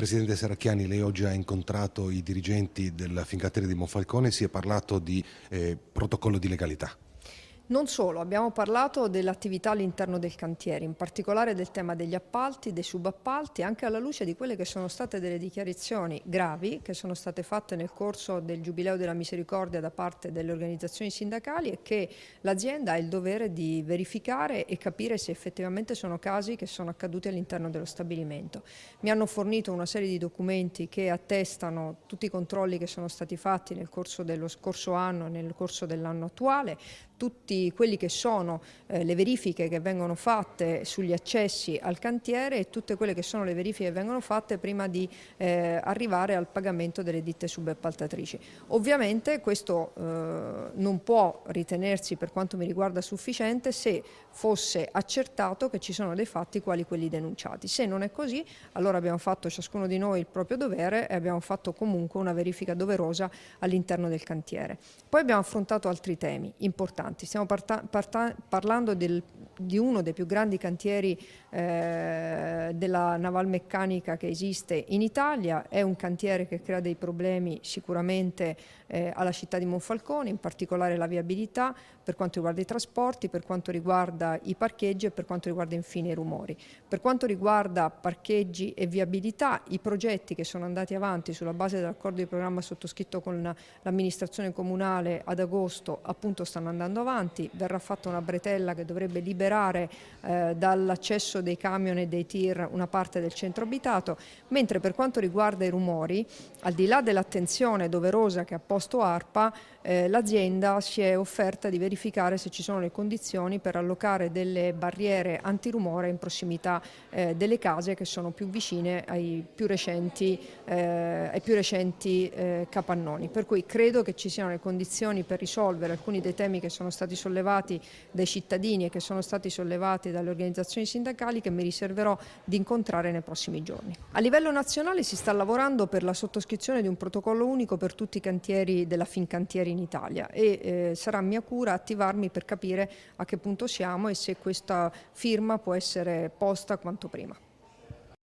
Presidente Serracchiani, lei oggi ha incontrato i dirigenti del Fincantieri di Monfalcone, si è parlato di protocollo di legalità. Non solo, abbiamo parlato dell'attività all'interno del cantiere, in particolare del tema degli appalti, dei subappalti, anche alla luce di quelle che sono state delle dichiarazioni gravi che sono state fatte nel corso del Giubileo della Misericordia da parte delle organizzazioni sindacali e che l'azienda ha il dovere di verificare e capire se effettivamente sono casi che sono accaduti all'interno dello stabilimento. Mi hanno fornito una serie di documenti che attestano tutti i controlli che sono stati fatti nel corso dello scorso anno e nel corso dell'anno attuale, tutti quelli che sono le verifiche che vengono fatte sugli accessi al cantiere e tutte quelle che sono le verifiche che vengono fatte prima di arrivare al pagamento delle ditte subappaltatrici. Ovviamente questo non può ritenersi, per quanto mi riguarda, sufficiente se fosse accertato che ci sono dei fatti quali quelli denunciati. Se non è così, allora abbiamo fatto ciascuno di noi il proprio dovere e abbiamo fatto comunque una verifica doverosa all'interno del cantiere. Poi abbiamo affrontato altri temi importanti. Stiamo parlando di uno dei più grandi cantieri della navalmeccanica che esiste in Italia. È un cantiere che crea dei problemi sicuramente alla città di Monfalcone, in particolare la viabilità per quanto riguarda i trasporti, per quanto riguarda i parcheggi e per quanto riguarda infine i rumori. Per quanto riguarda parcheggi e viabilità, i progetti che sono andati avanti sulla base dell'accordo di programma sottoscritto con l'amministrazione comunale ad agosto appunto stanno andando avanti. Verrà fatta una bretella che dovrebbe liberare dall'accesso dei camion e dei tir una parte del centro abitato, mentre per quanto riguarda i rumori, al di là dell'attenzione doverosa che ha posto ARPA, l'azienda si è offerta di verificare se ci sono le condizioni per allocare delle barriere antirumore in prossimità delle case che sono più vicine ai più recenti capannoni. Per cui credo che ci siano le condizioni per risolvere alcuni dei temi che sono stati sollevati dai cittadini e che sono stati sollevati dalle organizzazioni sindacali, che mi riserverò di incontrare nei prossimi giorni. A livello nazionale si sta lavorando per la sottoscrizione di un protocollo unico per tutti i cantieri della Fincantieri in Italia e sarà mia cura attivarmi per capire a che punto siamo e se questa firma può essere posta quanto prima.